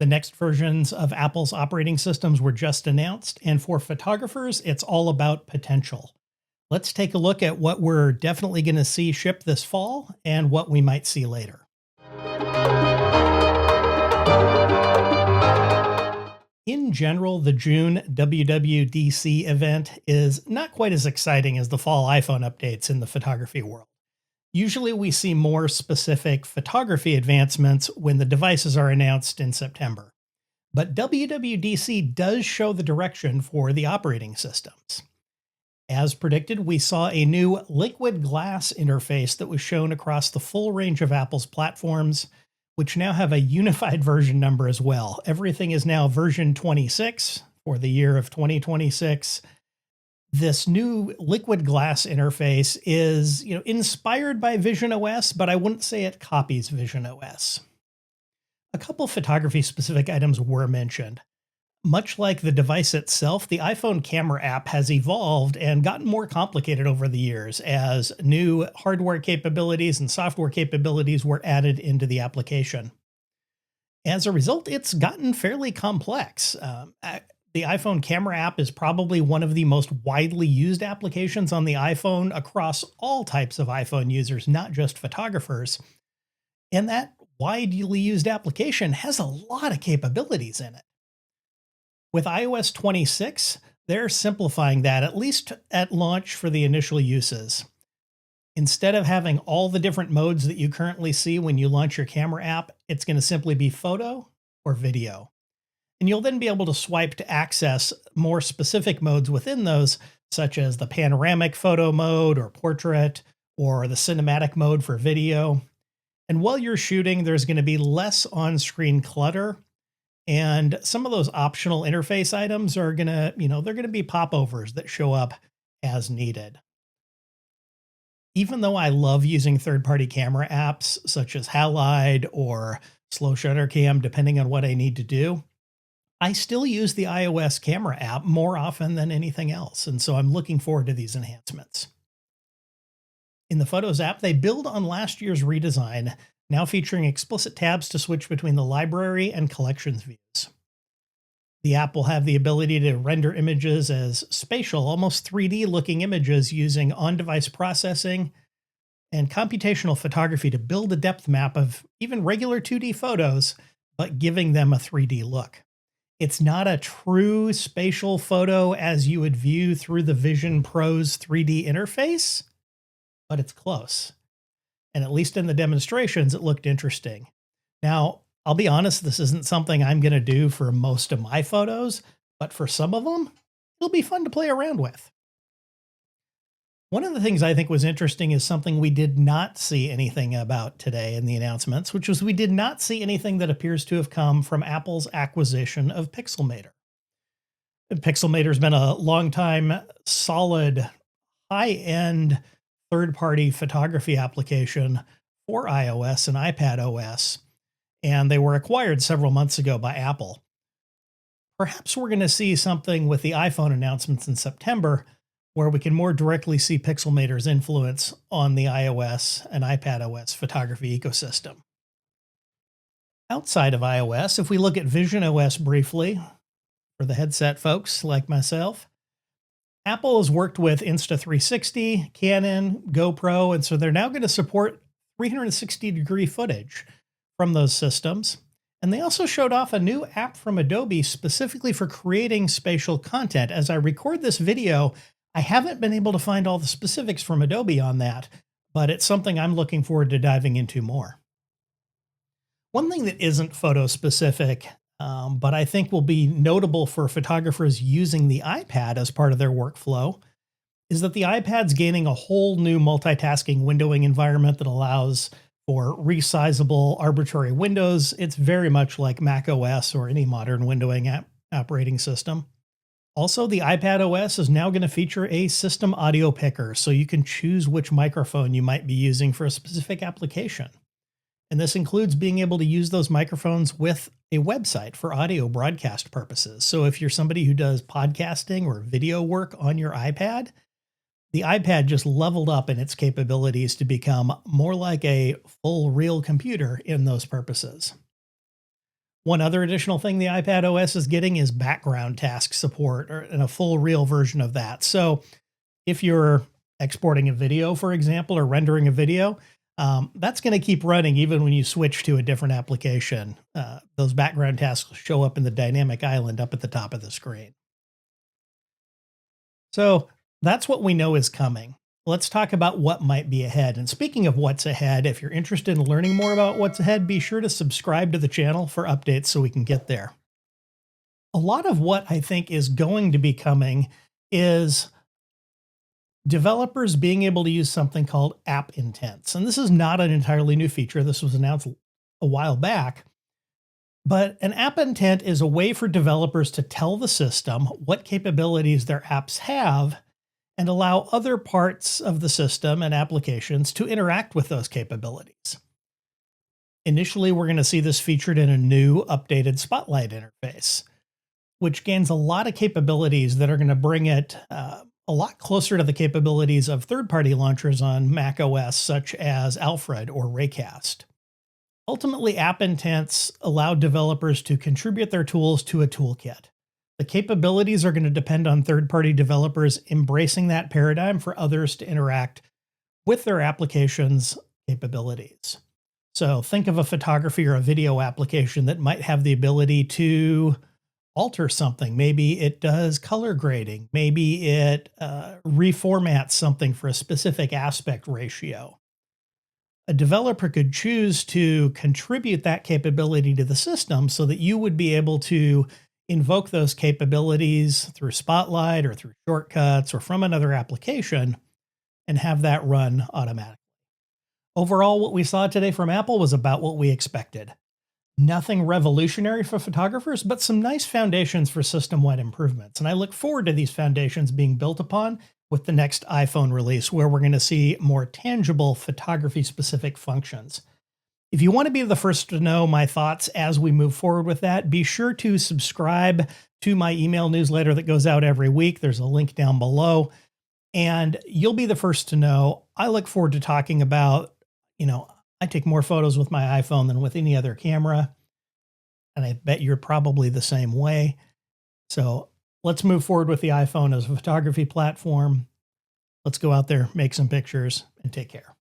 The next versions of Apple's operating systems were just announced, and for photographers, it's all about potential. Let's take a look at what we're definitely going to see ship this fall and what we might see later. In general, the June WWDC event is not quite as exciting as the fall iPhone updates in the photography world. Usually, we see more specific photography advancements when the devices are announced in September. But WWDC does show the direction for the operating systems. As predicted, we saw a new liquid glass interface that was shown across the full range of Apple's platforms, which now have a unified version number as well. Everything is now version 26 for the year of 2026. This new liquid glass interface is, inspired by Vision OS, but I wouldn't say it copies Vision OS. A couple photography specific items were mentioned. Much like the device itself, the iPhone camera app has evolved and gotten more complicated over the years as new hardware capabilities and software capabilities were added into the application. As a result, it's gotten fairly complex. The iPhone camera app is probably one of the most widely used applications on the iPhone across all types of iPhone users, not just photographers. And that widely used application has a lot of capabilities in it. With iOS 26, they're simplifying that, at least at launch for the initial uses. Instead of having all the different modes that you currently see when you launch your camera app, it's going to simply be photo or video. And you'll then be able to swipe to access more specific modes within those, such as the panoramic photo mode or portrait, or the cinematic mode for video. And while you're shooting, there's going to be less on-screen clutter. And some of those optional interface items are going to, they're going to be popovers that show up as needed. Even though I love using third-party camera apps such as Halide or Slow Shutter Cam, depending on what I need to do, I still use the iOS camera app more often than anything else. And so I'm looking forward to these enhancements. In the Photos app, they build on last year's redesign, now featuring explicit tabs to switch between the library and collections views. The app will have the ability to render images as spatial, almost 3D looking images using on-device processing and computational photography to build a depth map of even regular 2D photos, but giving them a 3D look. It's not a true spatial photo as you would view through the Vision Pro's 3D interface, but it's close. And at least in the demonstrations, it looked interesting. Now, I'll be honest, this isn't something I'm going to do for most of my photos, but for some of them, it'll be fun to play around with. One of the things I think was interesting is something we did not see anything about today in the announcements, which was we did not see anything that appears to have come from Apple's acquisition of Pixelmator. Pixelmator's been a long time solid, high-end third-party photography application for iOS and iPad OS, and they were acquired several months ago by Apple. Perhaps we're going to see something with the iPhone announcements in September where we can more directly see Pixelmator's influence on the iOS and iPad OS photography ecosystem. Outside of iOS, if we look at Vision OS briefly, for the headset folks like myself, Apple has worked with Insta360, Canon, GoPro, and so they're now going to support 360-degree footage from those systems. And they also showed off a new app from Adobe specifically for creating spatial content. As I record this video, I haven't been able to find all the specifics from Adobe on that, but it's something I'm looking forward to diving into more. One thing that isn't photo specific, but I think will be notable for photographers using the iPad as part of their workflow, is that the iPad's gaining a whole new multitasking windowing environment that allows for resizable arbitrary windows. It's very much like Mac OS or any modern windowing operating system. Also, the iPad OS is now going to feature a system audio picker, so you can choose which microphone you might be using for a specific application. And this includes being able to use those microphones with a website for audio broadcast purposes. So if you're somebody who does podcasting or video work on your iPad, the iPad just leveled up in its capabilities to become more like a full real computer in those purposes. One other additional thing the iPad OS is getting is background task support or in a full real version of that. So if you're exporting a video, for example, or rendering a video, that's going to keep running even when you switch to a different application. Those background tasks show up in the dynamic island up at the top of the screen. So that's what we know is coming. Let's talk about what might be ahead. And speaking of what's ahead, if you're interested in learning more about what's ahead, be sure to subscribe to the channel for updates so we can get there. A lot of what I think is going to be coming is developers being able to use something called app intents. And this is not an entirely new feature. This was announced a while back. But an app intent is a way for developers to tell the system what capabilities their apps have and allow other parts of the system and applications to interact with those capabilities. Initially, we're going to see this featured in a new updated Spotlight interface, which gains a lot of capabilities that are going to bring it a lot closer to the capabilities of third-party launchers on Mac OS, such as Alfred or Raycast. Ultimately, app intents allow developers to contribute their tools to a toolkit. The capabilities are going to depend on third-party developers embracing that paradigm for others to interact with their application's capabilities. So think of a photography or a video application that might have the ability to alter something. Maybe it does color grading. Maybe it reformats something for a specific aspect ratio. A developer could choose to contribute that capability to the system so that you would be able to invoke those capabilities through Spotlight or through shortcuts or from another application and have that run automatically. Overall, what we saw today from Apple was about what we expected. Nothing revolutionary for photographers, but some nice foundations for system-wide improvements. And I look forward to these foundations being built upon with the next iPhone release, where we're going to see more tangible photography-specific functions. If you want to be the first to know my thoughts as we move forward with that, be sure to subscribe to my email newsletter that goes out every week. There's a link down below, and you'll be the first to know. I look forward to talking about, I take more photos with my iPhone than with any other camera, and I bet you're probably the same way. So let's move forward with the iPhone as a photography platform. Let's go out there, make some pictures, and take care.